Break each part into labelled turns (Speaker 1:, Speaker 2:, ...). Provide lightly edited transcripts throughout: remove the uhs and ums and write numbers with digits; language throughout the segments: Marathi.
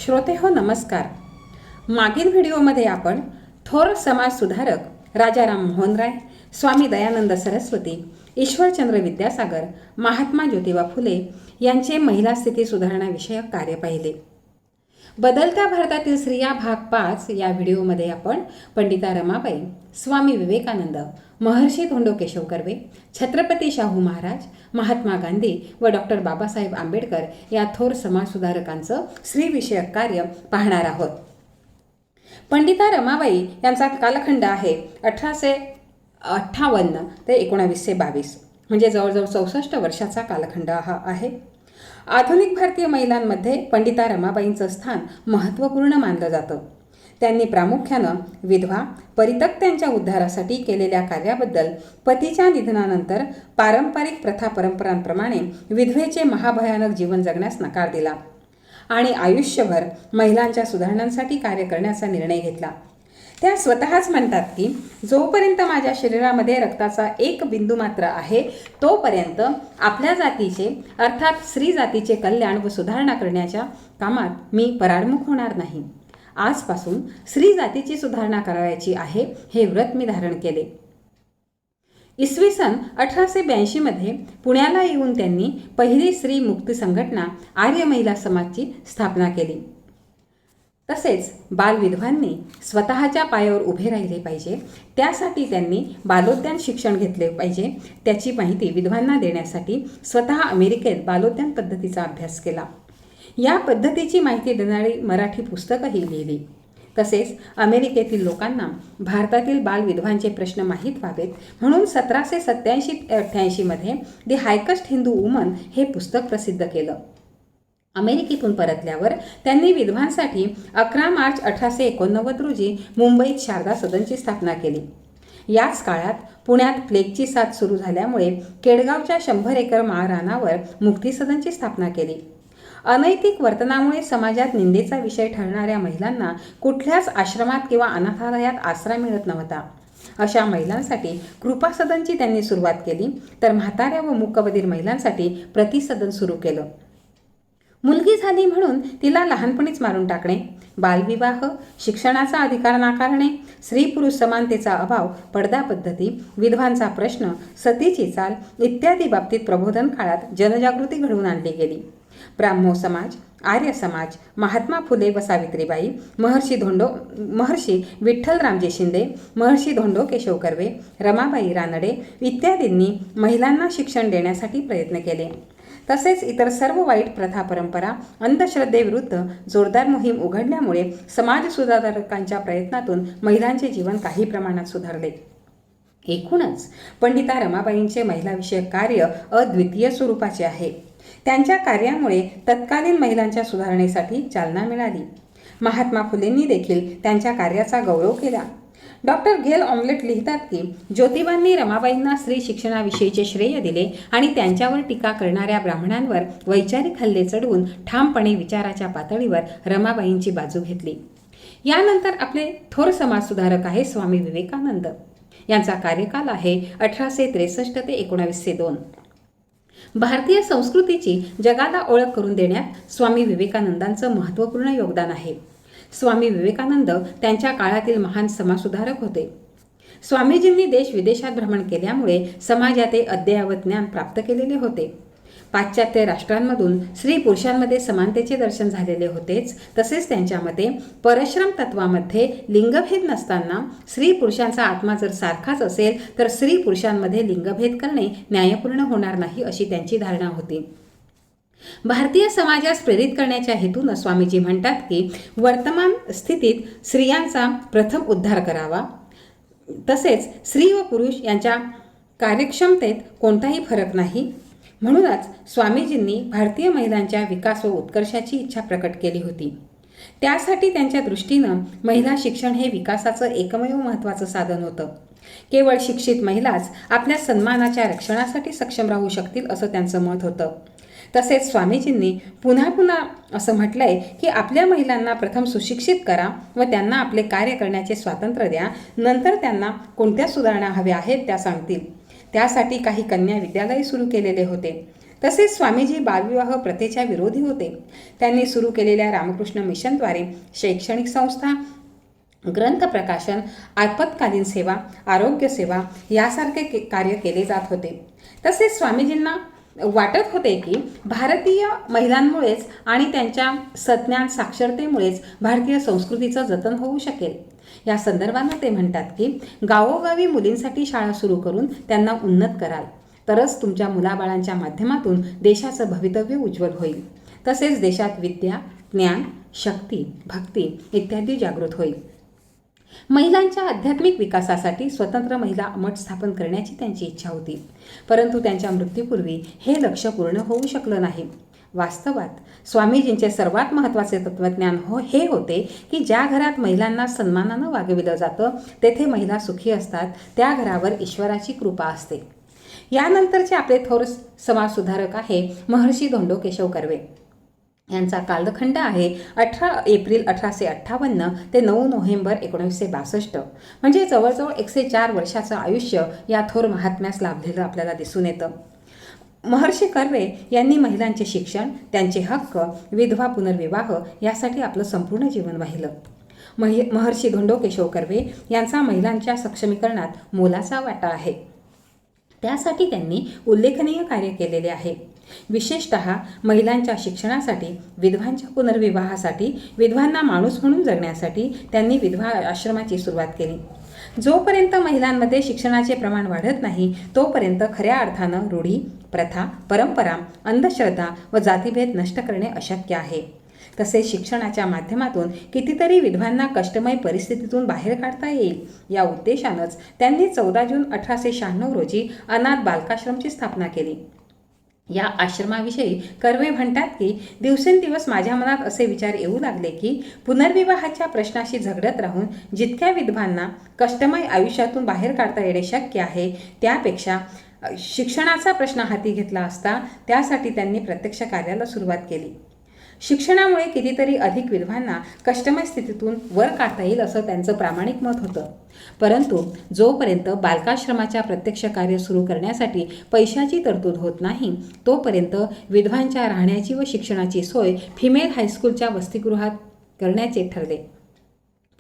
Speaker 1: श्रोतेहो नमस्कार. मागील व्हिडिओमध्ये आपण थोर समाज सुधारक राजाराम मोहन राय, स्वामी दयानंद सरस्वती, ईश्वरचंद्र विद्यासागर, महात्मा ज्योतिबा फुले यांचे महिला स्थिती सुधारणा विषयक कार्य पाहिले. बदलत्या भारतातील स्त्रिया भाग 5 या व्हिडिओमध्ये आपण पंडिता रमाबाई, स्वामी विवेकानंद, महर्षी धोंडो केशव कर्वे, छत्रपती शाहू महाराज, महात्मा गांधी व डॉक्टर बाबासाहेब आंबेडकर या थोर समाजसुधारकांचं स्त्रीविषयक कार्य पाहणार आहोत. पंडिता रमाबाई यांचा कालखंड आहे 1858 ते 1922, म्हणजे जवळजवळ 64 वर्षाचा कालखंड हा आहे. आधुनिक भारतीय महिलांमध्ये पंडिता रमाबाईंचं स्थान महत्त्वपूर्ण मानलं जातं. त्यांनी प्रामुख्यानं विधवा परित्यक्त्यांच्या उद्धारासाठी केलेल्या कार्याबद्दल, पतीच्या निधनानंतर पारंपरिक परंपरांप्रमाणे विधवेचे महाभयानक जीवन जगण्यास नकार दिला आणि आयुष्यभर महिलांच्या सुधारणांसाठी कार्य करण्याचा निर्णय घेतला. त्या स्वतःच म्हणतात की जोपर्यंत माझ्या शरीरामध्ये रक्ताचा एक बिंदू मात्र आहे तोपर्यंत आपल्या जातीचे अर्थात स्त्री जातीचे कल्याण व सुधारणा करण्याच्या कामात मी पराडमुख होणार नाही. आजपासून स्त्री जातीची सुधारणा करायची आहे हे व्रत मी धारण केले. इसवी सन 1882 मध्ये पुण्याला येऊन त्यांनी पहिली स्त्री मुक्ती संघटना आर्य महिला समाजची स्थापना केली. तसेच बालविधवांनी स्वतःच्या पायावर उभे राहिले पाहिजे, त्यासाठी त्यांनी बालोद्यान शिक्षण घेतले पाहिजे. त्याची माहिती विधवांना देण्यासाठी स्वतः अमेरिकेत बालोद्यान पद्धतीचा अभ्यास केला. या पद्धतीची माहिती देणारी मराठी पुस्तकंही लिहिली. तसेच अमेरिकेतील लोकांना भारतातील बालविधवांचे प्रश्न माहीत व्हावेत म्हणून 1787-88 मध्ये दी हायकस्ट हिंदू वुमन हे पुस्तक प्रसिद्ध केलं. अमेरिकेतून परतल्यावर त्यांनी विधवांसाठी 11 मार्च 1889 रोजी मुंबईत शारदा सदनची स्थापना केली. याच काळात पुण्यात प्लेगची साथ सुरू झाल्यामुळे केडगावच्या 100 एकर माळरानावर मुक्ती सदनची स्थापना केली. अनैतिक वर्तनामुळे समाजात निंदेचा विषय ठरणाऱ्या महिलांना कुठल्याच आश्रमात किंवा अनाथालयात आसरा मिळत नव्हता. अशा महिलांसाठी कृपा सदनची त्यांनी सुरुवात केली, तर म्हाताऱ्या व मूकबधीर महिलांसाठी प्रतिसदन सुरू केलं. मुलगी झाली म्हणून तिला लहानपणीच मारून टाकणे, बालविवाह, शिक्षणाचा अधिकार नाकारणे, स्त्री पुरुष समानतेचा अभाव, पडदा पद्धती, विधवांचा प्रश्न, सतीची चाल इत्यादी बाबतीत प्रबोधन काळात जनजागृती घडवून आणली गेली. ब्राह्मो समाज, आर्य समाज, महात्मा फुले व सावित्रीबाई, महर्षी विठ्ठलरामजी शिंदे, महर्षी धोंडो केशव कर्वे, रमाबाई रानडे इत्यादींनी महिलांना शिक्षण देण्यासाठी प्रयत्न केले. तसेच इतर सर्व वाईट प्रथा परंपरा अंधश्रद्धेविरुद्ध जोरदार मोहीम उघडल्यामुळे समाज सुधारकांच्या प्रयत्नातून महिलांचे जीवन काही प्रमाणात सुधारले. एकूणच पंडिता रमाबाईंचे महिलाविषयक कार्य अद्वितीय स्वरूपाचे आहे. त्यांच्या कार्यामुळे तत्कालीन महिलांच्या सुधारणेसाठी चालना मिळाली. महात्मा फुलेंनी देखील त्यांच्या कार्याचा गौरव केला. डॉक्टर घेल ऑमलेट लिहितात की ज्योतिबांनी रमाबाईंना स्त्री शिक्षणाविषयीचे श्रेय दिले आणि त्यांच्यावर टीका करणाऱ्या ब्राह्मणांवर वैचारिक हल्ले चढवून ठामपणे विचाराच्या पातळीवर रमाबाईंची बाजू घेतली. यानंतर आपले थोर समाजसुधारक आहे स्वामी विवेकानंद. यांचा कार्यकाल आहे 1863 ते 1902. भारतीय संस्कृतीची जगाला ओळख करून देण्यात स्वामी विवेकानंदांचं महत्त्वपूर्ण योगदान आहे. स्वामी विवेकानंद त्यांच्या काळातील महान समाजसुधारक होते. स्वामीजींनी देश विदेशात भ्रमण केल्यामुळे समाजात अद्ययावत ज्ञान प्राप्त केलेले होते. पाश्चात्य राष्ट्रांमधून स्त्री पुरुषांमध्ये समानतेचे दर्शन झालेले होतेच. तसेच त्यांच्या मते परश्रम तत्वामध्ये लिंगभेद नसताना स्त्री पुरुषांचा आत्मा जर सारखाच असेल तर स्त्री पुरुषांमध्ये लिंगभेद करणे न्यायपूर्ण होणार नाही अशी त्यांची धारणा होती. भारतीय समाजास प्रेरित करण्याच्या हेतून स्वामीजी म्हणतात की वर्तमान स्थितीत स्त्रियांचा प्रथम उद्धार करावा. तसेच स्त्री व पुरुष यांच्या कार्यक्षमतेत कोणताही फरक नाही. म्हणूनच स्वामीजींनी भारतीय महिलांच्या विकास व उत्कर्षाची इच्छा प्रकट केली होती. त्यासाठी त्यांच्या दृष्टीनं महिला शिक्षण हे विकासाचं एकमेव महत्त्वाचं साधन होतं. केवळ शिक्षित महिलाच आपल्या सन्मानाच्या रक्षणासाठी सक्षम राहू शकतील असं त्यांचं मत होतं. तसेच स्वामीजींनी पुन्हा पुन्हा असं म्हटलंय की आपल्या महिलांना प्रथम सुशिक्षित करा व त्यांना आपले कार्य करण्याचे स्वातंत्र्य द्या. नंतर त्यांना कोणत्या सुधारणा हव्या आहेत त्या सांगतील. त्यासाठी काही कन्या विद्यालय सुरू केलेले होते. तसेच स्वामीजी बालविवाह प्रथेच्या विरोधी होते. त्यांनी सुरू केलेल्या रामकृष्ण मिशनद्वारे शैक्षणिक संस्था, ग्रंथ प्रकाशन, आपत्कालीन सेवा, आरोग्य सेवा यासारखे कार्य केले जात होते. तसेच स्वामीजींना वाटत होते की भारतीय महिलांमुळेच आणि त्यांच्या सज्ञान साक्षरतेमुळेच भारतीय संस्कृतीचं जतन होऊ शकेल. या संदर्भानं ते म्हणतात की गावोगावी मुलींसाठी शाळा सुरू करून त्यांना उन्नत कराल, तरच तुमच्या मुलाबाळांच्या माध्यमातून देशाचं भवितव्य उज्ज्वल होईल. तसेच देशात विद्या, ज्ञान, शक्ती, भक्ती इत्यादी जागृत होईल. महिलांच्या आध्यात्मिक विकासासाठी स्वतंत्र महिला मठ स्थापन करण्याची त्यांची इच्छा होती. परंतु त्यांच्या मृत्यूपूर्वी हे लक्ष्य पूर्ण होऊ शकलं नाही. वास्तवात स्वामीजींचे सर्वात महत्त्वाचे तत्त्वज्ञान हे होते की ज्या घरात महिलांना सन्मानानं वागविलं जातं तेथे महिला सुखी असतात, त्या घरावर ईश्वराची कृपा असते. यानंतरचे आपले थोर समाजसुधारक आहे महर्षी धोंडो केशव कर्वे. यांचा कालखंड आहे 18 एप्रिल 1858 ते 9 नोव्हेंबर 1962. म्हणजे जवळजवळ 104 वर्षाचं आयुष्य या थोर महात्म्यास लाभलेलं आपल्याला दिसून येतं. महर्षी कर्वे यांनी महिलांचे शिक्षण, त्यांचे हक्क, विधवा पुनर्विवाह यासाठी आपलं संपूर्ण जीवन वाहिलं. महर्षी धोंडो केशव कर्वे यांचा महिलांच्या सक्षमीकरणात मोलाचा वाटा आहे. त्यासाठी त्यांनी उल्लेखनीय कार्य केलेले आहे. विशेषतः महिलांच्या शिक्षणासाठी, विधवांच्या पुनर्विवाहासाठी, विधवांना माणूस म्हणून जगण्यासाठी त्यांनी विधवा आश्रमाची सुरुवात केली. जोपर्यंत महिलांमध्ये शिक्षणाचे प्रमाण वाढत नाही तोपर्यंत खऱ्या अर्थानं रूढी, प्रथा, परंपरा, अंधश्रद्धा व जातीभेद नष्ट करणे अशक्य आहे. तसेच शिक्षणाच्या माध्यमातून कितीतरी विधवांना कष्टमय परिस्थितीतून बाहेर काढता येईल या उद्देशानंच त्यांनी 14 जून 1896 रोजी अनाथ बालकाश्रमची स्थापना केली. या आश्रमाविषयी कर्वे म्हणतात की दिवसेंदिवस माझ्या मनात असे विचार येऊ लागले की पुनर्विवाहाच्या प्रश्नाशी झगडत राहून जितक्या विधवांना कष्टमय आयुष्यातून बाहेर काढता येणे शक्य आहे त्यापेक्षा शिक्षणाचा प्रश्न हाती घेतला असता. त्यासाठी त्यांनी प्रत्यक्ष कार्याला सुरुवात केली. शिक्षणामुळे कितीतरी अधिक विधवांना कष्टमय स्थितीतून वर काढता येईल असं त्यांचं प्रामाणिक मत होतं. परंतु जोपर्यंत बालकाश्रमाच्या प्रत्यक्ष कार्य सुरू करण्यासाठी पैशाची तरतूद होत नाही तोपर्यंत विधवांच्या राहण्याची व शिक्षणाची सोय फिमेल हायस्कूलच्या वसतिगृहात करण्याचे ठरले.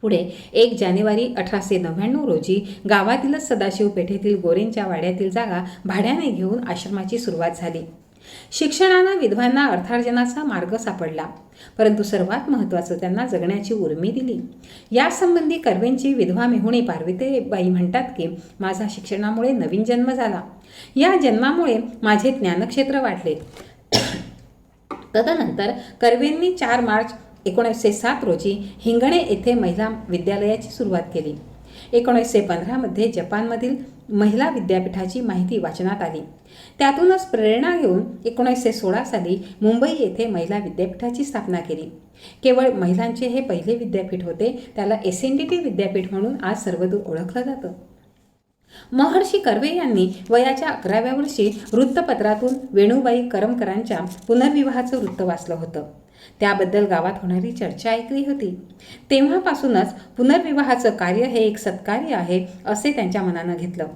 Speaker 1: पुढे 1 जानेवारी 1899 रोजी गावातीलच सदाशिव पेठेतील गोरेंच्या वाड्यातील जागा भाड्याने घेऊन आश्रमाची सुरुवात झाली. शिक्षणानं विधवांना अर्थार्जनाचा मार्ग सापडला, परंतु सर्वात महत्त्वाचं त्यांना जगण्याची उर्मी दिली. यासंबंधी कर्वेंची विधवा मेहुणी पार्वतीबाई म्हणतात की माझा शिक्षणामुळे नवीन जन्म झाला. या जन्मामुळे माझे ज्ञानक्षेत्र वाढले. तदनंतर कर्वेंनी 4 मार्च 1907 रोजी हिंगणे येथे महिला विद्यालयाची सुरुवात केली. 1915 मध्ये जपानमधील महिला विद्यापीठाची माहिती वाचनात आली. त्यातूनच प्रेरणा घेऊन 1916 साली मुंबई येथे महिला विद्यापीठाची स्थापना केली. केवळ महिलांचे हे पहिले विद्यापीठ होते. त्याला SNDT विद्यापीठ म्हणून आज सर्वदूर ओळखलं जातं. महर्षी कर्वे यांनी वयाच्या 11व्या वर्षी वृत्तपत्रातून वेणूबाई करमकरांच्या पुनर्विवाहाचं वृत्त वाचलं होतं. त्याबद्दल गावात होणारी चर्चा ऐकली होती. तेव्हापासूनच पुनर्विवाहाचं कार्य हे एक सत्कार्य आहे असे त्यांच्या मनानं घेतलं.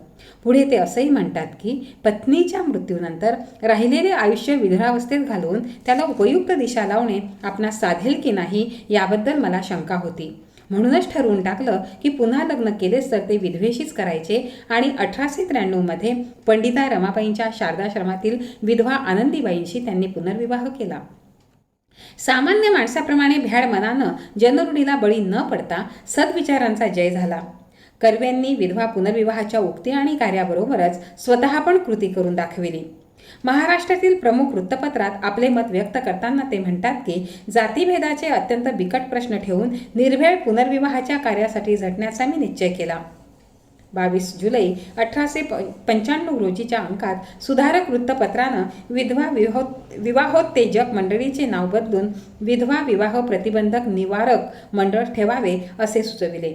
Speaker 1: पुढे ते असंही म्हणतात की पत्नीच्या मृत्यूनंतर राहिलेले आयुष्य विधवावस्थेत घालवून त्याला उपयुक्त दिशा लावणे आपणास साधेल की नाही याबद्दल मला शंका होती. म्हणूनच ठरवून टाकलं की पुन्हा लग्न केलेच तर ते विधवेशीच करायचे आणि 1893 मध्ये पंडिता रमाबाईंच्या शारदाश्रमातील विधवा आनंदीबाईंशी त्यांनी पुनर्विवाह केला. सामान्य माणसाप्रमाणे भ्याड मनानं जनरूढीला बळी न पडता सद्विचारांचा जय झाला. कर्वेंनी विधवा पुनर्विवाहाच्या उक्ती आणि कार्याबरोबरच स्वतः पण कृती करून दाखविली. महाराष्ट्रातील प्रमुख वृत्तपत्रात आपले मत व्यक्त करताना ते म्हणतात की जातीभेदाचे अत्यंत बिकट प्रश्न ठेवून निर्भेळ पुनर्विवाहाच्या कार्यासाठी झटण्याचा मी निश्चय केला. 22 जुलै 1895 रोजीच्या अंकात सुधारक वृत्तपत्रानं विधवा विवाहोत्तेजक मंडळीचे नाव बदलून विधवा विवाह प्रतिबंधक निवारक मंडळ ठेवावे असे सुचविले.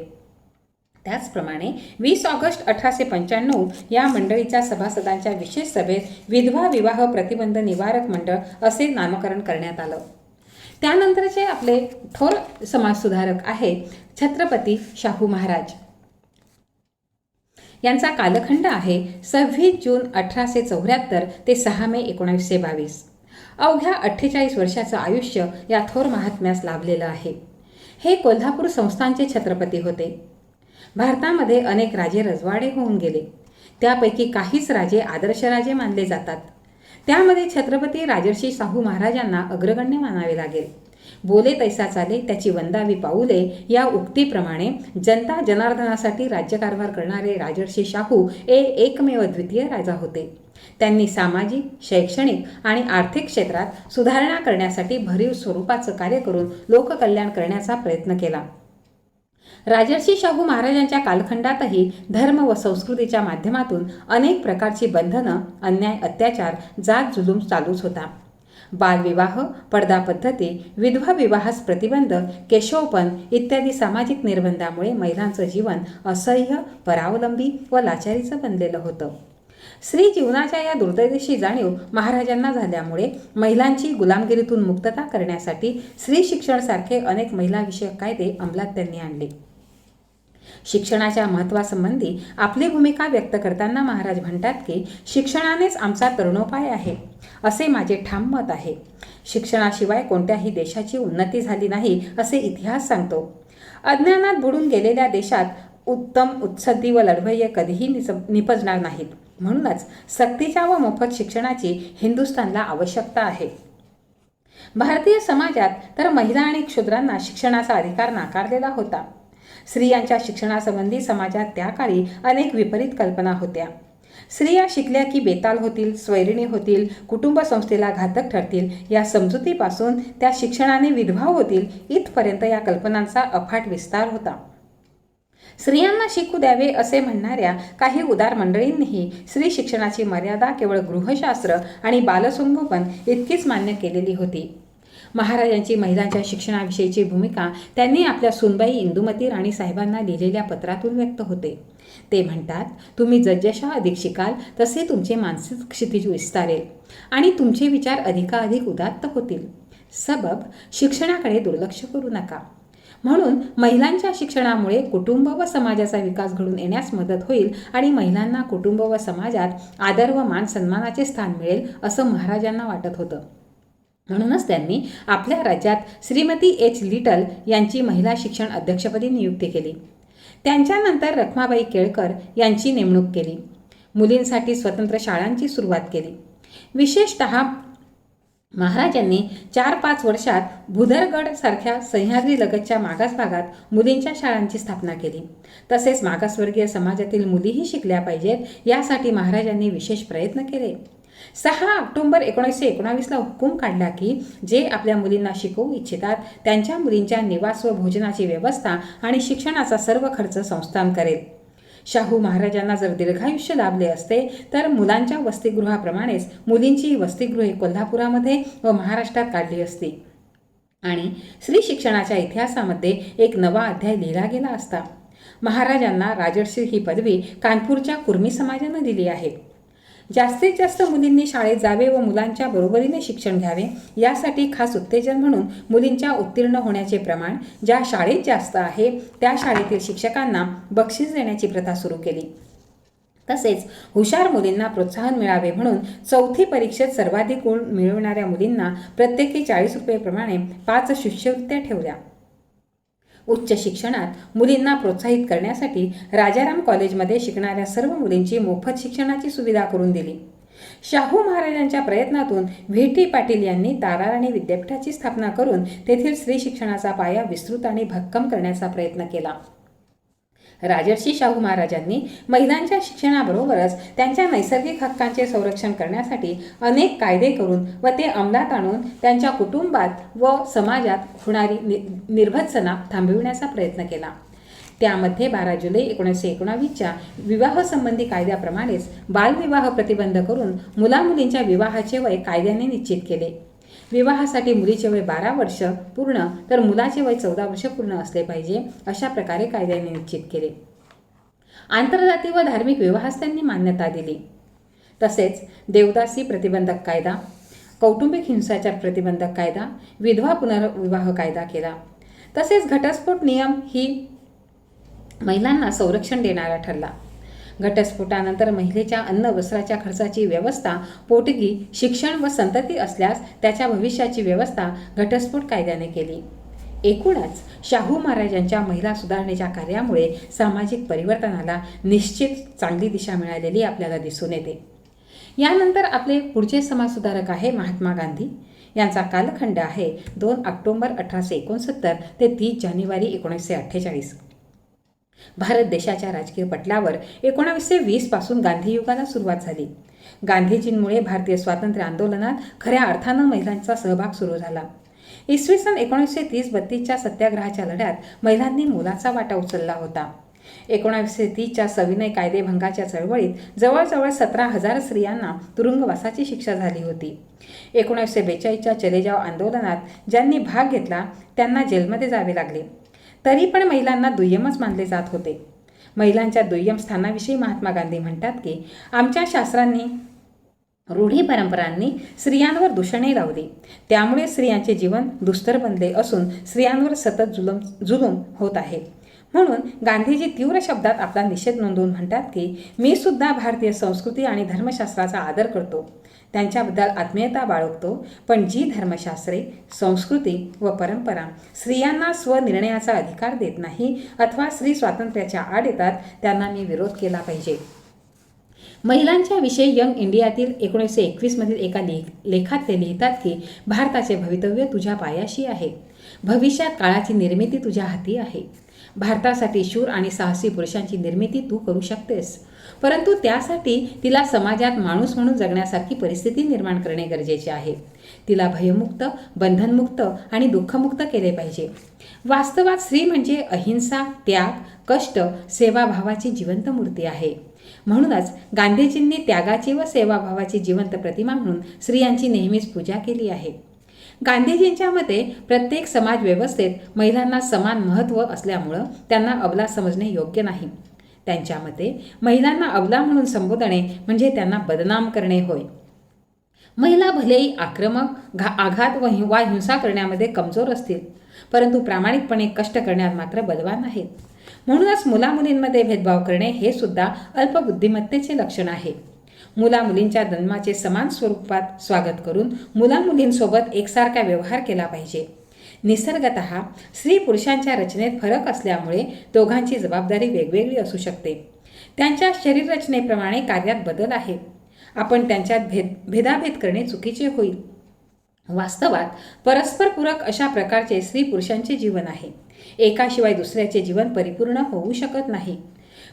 Speaker 1: त्याचप्रमाणे 20 ऑगस्ट 1895 या मंडळीच्या सभासदांच्या विशेष सभेत विधवा विवाह प्रतिबंध निवारक मंडळ असे नामकरण करण्यात आलं. त्यानंतरचे आपले थोर समाजसुधारक आहेत छत्रपती शाहू महाराज. यांचा कालखंड आहे 26 जून 1874 ते 6 मे 1922. अवघ्या 48 वर्षाचं आयुष्य या थोर महात्म्यास लाभलेलं आहे. हे कोल्हापूर संस्थानचे छत्रपती होते. भारतामध्ये अनेक राजे रजवाडे होऊन गेले. त्यापैकी काहीच राजे आदर्श राजे मानले जातात. त्यामध्ये छत्रपती राजर्षी शाहू महाराजांना अग्रगण्य मानावे लागेल. बोले तैसा चाले त्याची वंदावी पाऊले या उक्तीप्रमाणे जनता जनार्दनासाठी राज्यकारभार करणारे राजर्षी शाहू हे एकमेव द्वितीय राजा होते. त्यांनी सामाजिक, शैक्षणिक आणि आर्थिक क्षेत्रात सुधारणा करण्यासाठी भरीव स्वरूपाचं कार्य करून लोककल्याण करण्याचा प्रयत्न केला. राजर्षी शाहू महाराजांच्या कालखंडातही धर्म व संस्कृतीच्या माध्यमातून अनेक प्रकारची बंधनं, अन्याय, अत्याचार, जात जुलूम चालूच होता. बालविवाह, पडदा पद्धती, विधवा विवाहास प्रतिबंध, केशवपण इत्यादी सामाजिक निर्बंधामुळे महिलांचं जीवन असह्य, परावलंबी व लाचारीचं बनलेलं होतं. स्त्री जीवनाच्या या दुर्दैवीची जाणीव महाराजांना झाल्यामुळे महिलांची गुलामगिरीतून मुक्तता करण्यासाठी स्त्री शिक्षणासारखे अनेक महिलाविषयक कायदे अंमलात त्यांनी आणले. शिक्षणाच्या महत्त्वासंबंधी आपली भूमिका व्यक्त करताना महाराज म्हणतात की शिक्षणानेच आमचा तरुणोपाय आहे, असे माझे ठाम मत आहे. शिक्षणाशिवाय कोणत्याही देशाची उन्नती झाली नाही असे इतिहास सांगतो. अज्ञानात बुडून गेलेल्या देशात उत्तम, उत्सद्दी व लढवय्ये कधीही निपजणार नाहीत. म्हणूनच सक्तीच्या व मोफत शिक्षणाची हिंदुस्थानला आवश्यकता आहे. भारतीय समाजात तर महिला आणि क्षुद्रांना शिक्षणाचा अधिकार नाकारलेला होता. स्त्रियांच्या शिक्षणासंबंधी समाजात त्या काळी अनेक विपरीत कल्पना होत्या. स्त्रिया शिकल्या की बेताल होतील, स्वैरिणी होतील, कुटुंब संस्थेला घातक ठरतील या समजुतीपासून त्या शिक्षणाने विधवा होतील इथपर्यंत या कल्पनांचा अफाट विस्तार होता. स्त्रियांना शिकू द्यावे असे म्हणणाऱ्या काही उदार मंडळींनीही स्त्री शिक्षणाची मर्यादा केवळ गृहशास्त्र आणि बालसंगोपन इतकीच मान्य केलेली होती. महाराजांची महिलांच्या शिक्षणाविषयीची भूमिका त्यांनी आपल्या सूनबाई इंदुमती राणी साहेबांना लिहिलेल्या पत्रातून व्यक्त होते. ते म्हणतात, तुम्ही जसजशा अधिक शिकाल तसे तुमचे मानसिक क्षितिज विस्तारेल आणि तुमचे विचार अधिकाधिक उदात्त होतील. सबब शिक्षणाकडे दुर्लक्ष करू नका. म्हणून महिलांच्या शिक्षणामुळे कुटुंब व समाजाचा विकास घडून येण्यास मदत होईल आणि महिलांना कुटुंब व समाजात आदर व मान सन्मानाचे स्थान मिळेल असं महाराजांना वाटत होतं. म्हणूनच त्यांनी आपल्या राज्यात श्रीमती एच. लिटल यांची महिला शिक्षण अध्यक्षपदी नियुक्ती केली. त्यांच्यानंतर रखमाबाई केळकर यांची नेमणूक केली. मुलींसाठी स्वतंत्र शाळांची सुरुवात केली. विशेषतः महाराजांनी 4-5 वर्षात भुदरगड सारख्या सह्याद्री लगतच्या मागास भागात मुलींच्या शाळांची स्थापना केली. तसेच मागासवर्गीय समाजातील मुलीही शिकल्या पाहिजेत यासाठी महाराजांनी विशेष प्रयत्न केले. 6 ऑक्टोबर 1919ला हुकूम काढला की जे आपल्या मुलींना शिकवू इच्छितात त्यांच्या मुलींच्या निवास व भोजनाची व्यवस्था आणि शिक्षणाचा सर्व खर्च संस्थान करेल. शाहू महाराजांना जर दीर्घायुष्य लाभले असते तर मुलांच्या वसतिगृहाप्रमाणेच मुलींची वसतिगृहे कोल्हापुरामध्ये व महाराष्ट्रात काढली असती आणि स्त्री शिक्षणाच्या इतिहासामध्ये एक नवा अध्याय लिहिला गेला असता. महाराजांना राजर्षी ही पदवी कानपूरच्या कुर्मी समाजानं दिली आहे. जास्तीत जास्त मुलींनी शाळेत जावे व मुलांच्या बरोबरीने शिक्षण घ्यावे यासाठी खास उत्तेजन म्हणून मुलींच्या उत्तीर्ण होण्याचे प्रमाण ज्या शाळेत जास्त आहे त्या शाळेतील शिक्षकांना बक्षीस देण्याची प्रथा सुरू केली. तसेच हुशार मुलींना प्रोत्साहन मिळावे म्हणून 4थी परीक्षेत सर्वाधिक गुण मिळवणाऱ्या मुलींना प्रत्येकी 40 रुपये प्रमाणे 5 शिष्यवृत्त्या ठेवल्या. उच्च शिक्षणात मुलींना प्रोत्साहित करण्यासाठी राजाराम कॉलेजमध्ये शिकणाऱ्या सर्व मुलींची मोफत शिक्षणाची सुविधा करून दिली. शाहू महाराजांच्या प्रयत्नातून व्ही. टी. पाटील यांनी ताराराणी विद्यापीठाची स्थापना करून तेथील स्त्री शिक्षणाचा पाया विस्तृत आणि भक्कम करण्याचा प्रयत्न केला. राजर्षी शाहू महाराजांनी महिलांच्या शिक्षणाबरोबरच त्यांच्या नैसर्गिक हक्कांचे संरक्षण करण्यासाठी अनेक कायदे करून व ते अंमलात आणून त्यांच्या कुटुंबात व समाजात होणारी निर्भत्सना थांबविण्याचा प्रयत्न केला. त्यामध्ये 12 जुलै 1919च्या विवाहसंबंधी कायद्याप्रमाणेच बालविवाह प्रतिबंध करून मुलामुलींच्या विवाहाचे वय कायद्याने निश्चित केले. विवाहासाठी मुलीचे वय 12 वर्ष पूर्ण तर मुलाचे वय 14 वर्ष पूर्ण असले पाहिजे अशा प्रकारे कायद्याने निश्चित केले. आंतरजातीय व धार्मिक विवाहास त्यांनी मान्यता दिली. तसेच देवदासी प्रतिबंधक कायदा, कौटुंबिक हिंसाचार प्रतिबंधक कायदा, विधवा पुनर्विवाह कायदा केला. तसेच घटस्फोट नियम ही महिलांना संरक्षण देणारा ठरला. घटस्फोटानंतर महिलेच्या अन्न वस्त्राच्या खर्चाची व्यवस्था, पोटगी, शिक्षण व संतती असल्यास त्याच्या भविष्याची व्यवस्था घटस्फोट कायद्याने केली. एकूणच शाहू महाराजांच्या महिला सुधारणेच्या कार्यामुळे सामाजिक परिवर्तनाला निश्चित चांगली दिशा मिळालेली आपल्याला दिसून येते. यानंतर आपले पुढचे समाजसुधारक आहे महात्मा गांधी. यांचा कालखंड आहे 2 ऑक्टोबर 1869 ते 30 जानेवारी 1948. भारत देशाच्या राजकीय पटलावर 1920 पासून गांधीयुगाला सुरुवात झाली. गांधीजींमुळे भारतीय स्वातंत्र्य आंदोलनात खऱ्या अर्थानं महिलांचा सहभाग सुरू झाला. इसवी सन 1930-32च्या सत्याग्रहाच्या लढ्यात महिलांनी मोलाचा वाटा उचलला होता. 1930च्या सविनय कायदेभंगाच्या चळवळीत जवळजवळ 17,000 स्त्रियांना तुरुंगवासाची शिक्षा झाली होती. 1942च्या चले जाव आंदोलनात ज्यांनी भाग घेतला त्यांना जेलमध्ये जावे लागले. तरी पण महिलांना दुय्यमच मानले जात होते. महिलांच्या दुय्यम स्थानाविषयी महात्मा गांधी म्हणतात की आमच्या शास्त्रांनी, रूढी परंपरांनी स्त्रियांवर दूषणे लावली. त्यामुळे स्त्रियांचे जीवन दुस्तर बनले असून स्त्रियांवर सतत जुलूम होत आहे. म्हणून गांधीजी तीव्र शब्दात आपला निषेध नोंदवून म्हणतात की मी सुद्धा भारतीय संस्कृती आणि धर्मशास्त्राचा आदर करतो, त्यांच्याबद्दल आत्मीयता बाळगतो, पण जी धर्मशास्त्रे, संस्कृती व परंपरा स्त्रियांना स्वनिर्णयाचा अधिकार देत नाही अथवा स्त्री स्वातंत्र्याच्या आड येतात त्यांना मी विरोध केला पाहिजे. महिलांच्या विषयी यंग इंडियातील 1921 मधील एका लेखात ते लिहितात की भारताचे भवितव्य तुझ्या पायाशी आहे. भविष्यात काळाची निर्मिती तुझ्या हाती आहे. भारतासाठी शूर आणि साहसी पुरुषांची निर्मिती तू करू शकतेस, परंतु त्यासाठी तिला समाजात माणूस म्हणून जगण्यासारखी परिस्थिती निर्माण करणे गरजेचे आहे. तिला भयमुक्त, बंधनमुक्त आणि दुःखमुक्त केले पाहिजे. वास्तवात स्त्री म्हणजे अहिंसा, त्याग, कष्ट, सेवाभावाची जिवंत मूर्ती आहे. म्हणूनच गांधीजींनी त्यागाची व सेवाभावाची जिवंत प्रतिमा म्हणून स्त्रियांची नेहमीच पूजा केली आहे. गांधीजींच्या मते प्रत्येक समाज व्यवस्थेत महिलांना समान महत्त्व असल्यामुळं त्यांना अबला समजणे योग्य नाही. त्यांच्या मते महिलांना अबला म्हणून संबोधणे म्हणजे त्यांना बदनाम करणे होय. महिला भलेही आक्रमक, आघात वा हिंसा करण्यामध्ये कमजोर असतील, परंतु प्रामाणिकपणे कष्ट करण्यात मात्र बलवान आहेत. म्हणूनच मुलामुलींमध्ये भेदभाव करणे हे सुद्धा अल्पबुद्धिमत्तेचे लक्षण आहे. मुलामुलींच्या जन्माचे समान स्वरूपात स्वागत करून मुलामुलींसोबत एकसारखा व्यवहार केला पाहिजे. निसर्गतः स्त्री पुरुषांच्या रचनेत फरक असल्यामुळे दोघांची जबाबदारी वेगवेगळी असू शकते. त्यांच्या शरीर रचनेप्रमाणे कार्यात बदल आहे. आपण त्यांच्यात भेदाभेद करणे चुकीचे होईल. वास्तवात परस्परपूरक अशा प्रकारचे स्त्री पुरुषांचे जीवन आहे. एकाशिवाय दुसऱ्याचे जीवन परिपूर्ण होऊ शकत नाही.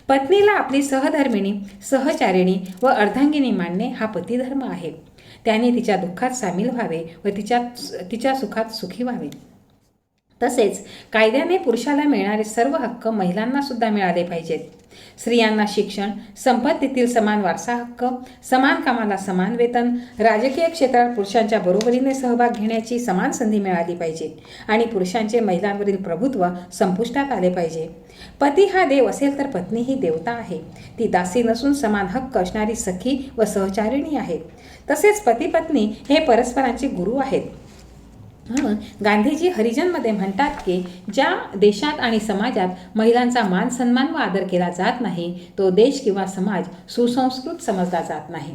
Speaker 1: पत्नीला आपली सहधर्मिणी, सहचारिणी व अर्धांगिनी मानणे हा पतिधर्म आहे. त्याने तिच्या दुःखात सामील व्हावे व तिच्या सुखात सुखी व्हावे. तसेच कायद्याने पुरुषाला मिळणारे सर्व हक्क महिलांना सुद्धा मिळाले पाहिजेत. स्त्रियांना शिक्षण, संपत्तीतील समान वारसा हक्क, समान कामाला समान वेतन, राजकीय क्षेत्रात पुरुषांच्या बरोबरीने सहभाग घेण्याची समान संधी मिळाली पाहिजे आणि पुरुषांचे महिलांवरील प्रभुत्व संपुष्टात आले पाहिजे. पती हा देव असेल तर पत्नी ही देवता आहे. ती दासी नसून समान हक्क असणारी सखी व सहचारिणी आहे. तसेच पती पत्नी हे परस्परांचे गुरु आहेत. म्हणून गांधीजी हरिजनमध्ये म्हणतात की ज्या देशात आणि समाजात महिलांचा मान सन्मान व आदर केला जात नाही तो देश किंवा समाज सुसंस्कृत समजला जात नाही.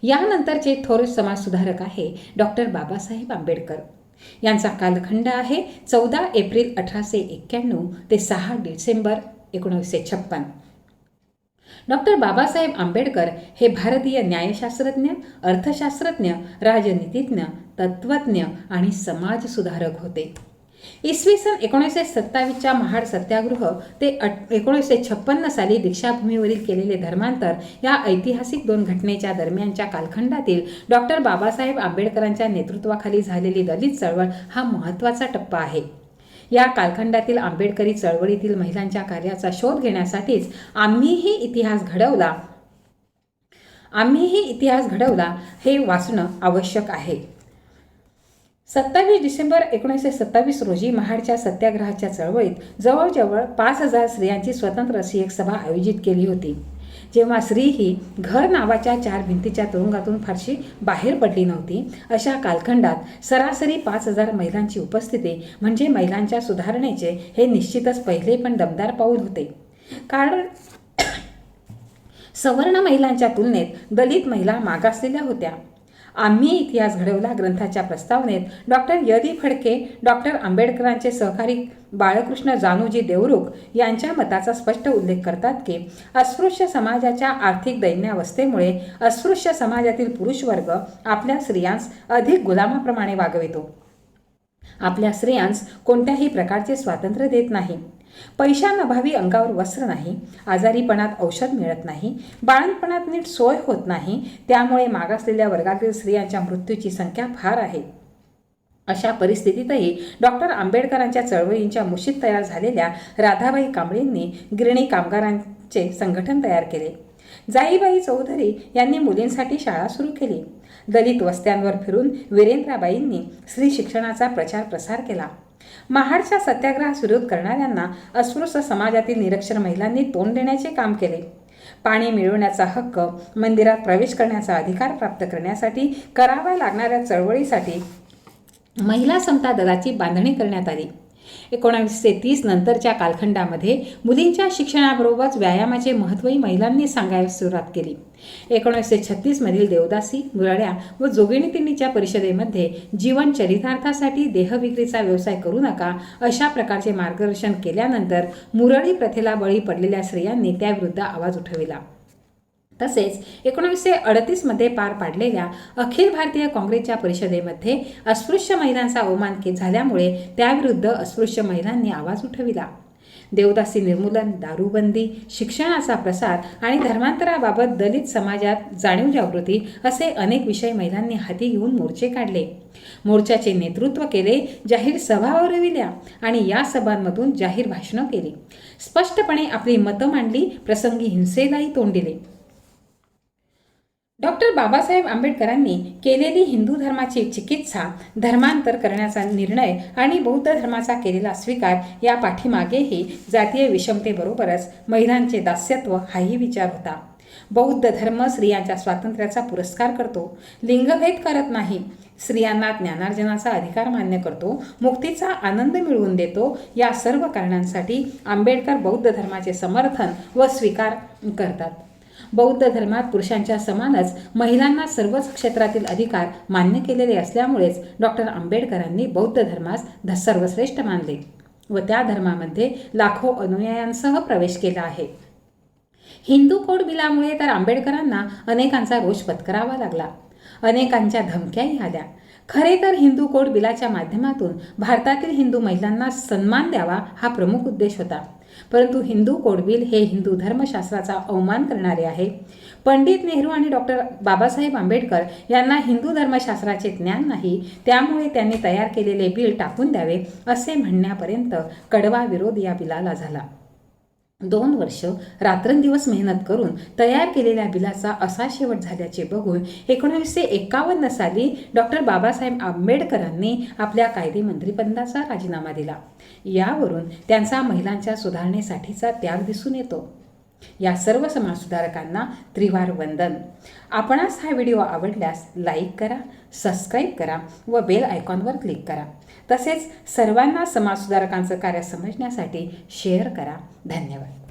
Speaker 1: यानंतरचे थोर समाजसुधारक आहे डॉक्टर बाबासाहेब आंबेडकर. यांचा कालखंड आहे 14 एप्रिल 1891 ते 6 डिसेंबर 1956. डॉक्टर बाबासाहेब आंबेडकर हे भारतीय न्यायशास्त्रज्ञ, अर्थशास्त्रज्ञ, राजनीतिज्ञ, तत्त्वज्ञ आणि समाजसुधारक होते. इसवी सन 1927च्या महाड सत्याग्रह ते 1956 साली दीक्षाभूमीवरील केलेले धर्मांतर या ऐतिहासिक 2 घटनेच्या दरम्यानच्या कालखंडातील डॉक्टर बाबासाहेब आंबेडकरांच्या नेतृत्वाखाली झालेली दलित चळवळ हा महत्त्वाचा टप्पा आहे. या कालखंडातील आंबेडकरी चळवळीतील महिलांच्या कार्याचा शोध घेण्यासाठीच आम्हीही इतिहास घडवला हे वाचणं आवश्यक आहे. 27 डिसेंबर 1927 रोजी महाडच्या सत्याग्रहाच्या चळवळीत जवळजवळ 5,000 स्त्रियांची स्वतंत्र अशी एक सभा आयोजित केली होती. जेव्हा स्त्री ही घर नावाच्या 4 भिंतीच्या तुरुंगातून फारशी बाहेर पडली नव्हती, अशा कालखंडात सरासरी 5,000 महिलांची उपस्थिती म्हणजे महिलांच्या सुधारणेचे हे निश्चितच पहिले पण दमदार पाऊल होते. सवर्ण महिलांच्या तुलनेत दलित महिला मागासलेल्या होत्या. आम्ही इतिहास घडवला ग्रंथाच्या प्रस्तावनेत डॉक्टर य दी फडके, डॉक्टर आंबेडकरांचे सहकारी बाळकृष्ण जानोजी देवरुख यांच्या मताचा स्पष्ट उल्लेख करतात की अस्पृश्य समाजाच्या आर्थिक दैन्यावस्थेमुळे अस्पृश्य समाजातील पुरुष वर्ग आपल्या स्त्रियांस अधिक गुलामाप्रमाणे वागवितो. आपल्या स्त्रियांस कोणत्याही प्रकारचे स्वातंत्र्य देत नाही. पैशांअभावी अंगावर वस्त्र नाही, आजारीपणात औषध मिळत नाही, बाळंतपणात नीट सोय होत नाही. त्यामुळे मागासलेल्या वर्गातील स्त्रियांच्या मृत्यूची संख्या फार आहे. अशा परिस्थितीतही डॉक्टर आंबेडकरांच्या चळवळींच्या मुशीत तयार झालेल्या राधाबाई कांबळेंनी गिरणी कामगारांचे संघटन तयार केले. जाईबाई चौधरी यांनी मुलींसाठी शाळा सुरू केली. दलित वस्त्यांवर फिरून वीरेंद्राबाईंनी स्त्री शिक्षणाचा प्रचार प्रसार केला. महाडच्या सत्याग्रहास विरोध करणाऱ्यांना अस्पृश्य समाजातील निरक्षर महिलांनी तोंड देण्याचे काम केले. पाणी मिळवण्याचा हक्क, मंदिरात प्रवेश करण्याचा अधिकार प्राप्त करण्यासाठी कराव्या लागणाऱ्या चळवळीसाठी महिला समता दलाची बांधणी करण्यात आली. 1930 नंतरच्या कालखंडामध्ये मुलींच्या शिक्षणाबरोबरच व्यायामाचे महत्त्वही महिलांनी सांगायला सुरुवात केली. 1936 मधील देवदासी, मुरळ्या व जोगिनीतिनीच्या परिषदेमध्ये जीवन चरितार्थासाठी देहविक्रीचा व्यवसाय करू नका अशा प्रकारचे मार्गदर्शन केल्यानंतर मुरळी प्रथेला बळी पडलेल्या स्त्रियांनी त्याविरुद्ध आवाज उठविला. तसेच 1938 मध्ये पार पाडलेल्या अखिल भारतीय काँग्रेसच्या परिषदेमध्ये अस्पृश्य महिलांचा अवमान झाल्यामुळे त्याविरुद्ध अस्पृश्य महिलांनी आवाज उठविला. देवदासी निर्मूलन, दारूबंदी, शिक्षणाचा प्रसार आणि धर्मांतराबाबत दलित समाजात जाणीव जागृती असे अनेक विषय महिलांनी हाती घेऊन मोर्चे काढले. मोर्चाचे नेतृत्व केले, जाहीर सभा भरविल्या आणि या सभांमधून जाहीर भाषणं केली. स्पष्टपणे आपली मतं मांडली, प्रसंगी हिंसेलाही तोंड दिले. डॉक्टर बाबासाहेब आंबेडकरांनी केलेली हिंदू धर्माची चिकित्सा, धर्मांतर करण्याचा निर्णय आणि बौद्ध धर्माचा केलेला स्वीकार या पाठीमागेही जातीय विषमतेबरोबरच महिलांचे दास्यत्व हाही विचार होता. बौद्ध धर्म स्त्रियांच्या स्वातंत्र्याचा पुरस्कार करतो, लिंगभेद करत नाही, स्त्रियांना ज्ञानार्जनाचा अधिकार मान्य करतो, मुक्तीचा आनंद मिळवून देतो. या सर्व कारणांसाठी आंबेडकर बौद्ध धर्माचे समर्थन व स्वीकार करतात. बौद्ध धर्मात पुरुषांच्या समानच महिलांना सर्वच क्षेत्रातील अधिकार मान्य केलेले असल्यामुळेच डॉक्टर आंबेडकरांनी बौद्ध धर्मास सर्वश्रेष्ठ मानले व त्या धर्मामध्ये लाखो अनुयायांसह प्रवेश केला आहे. हिंदू कोड बिलामुळे तर आंबेडकरांना अनेकांचा रोष पत्करावा लागला, अनेकांच्या धमक्याही आल्या. खरे तर हिंदू कोड बिलाच्या माध्यमातून भारतातील हिंदू महिलांना सन्मान द्यावा हा प्रमुख उद्देश होता. परंतु हिंदू कोड बिल हे हिंदू धर्मशास्त्राचा अवमान करणारे आहे. पंडित नेहरू आणि डॉक्टर बाबासाहेब आंबेडकर यांना हिंदू धर्मशास्त्राचे ज्ञान नाही, त्यामुळे त्यांनी तयार केलेले बिल टाकून द्यावे असे म्हणण्यापर्यंत कडवा विरोध या बिलाला झाला. 2 वर्ष रात्रंदिवस मेहनत करून तयार केलेल्या बिलाचा असा शेवट झाल्याचे बघून 1951 साली डॉक्टर बाबासाहेब आंबेडकरांनी आपल्या कायदेमंत्रीपदाचा राजीनामा दिला. यावरून त्यांचा महिलांच्या सुधारणेसाठीचा त्याग दिसून येतो. या सर्व समाजसुधारकांना त्रिवार वंदन. आपणास हा व्हिडिओ आवडल्यास लाईक करा, सबस्क्राईब करा व बेल आयकॉनवर क्लिक करा. तसेच सर्वांना समाजसुधारकांचं कार्य समजण्यासाठी शेअर करा. धन्यवाद.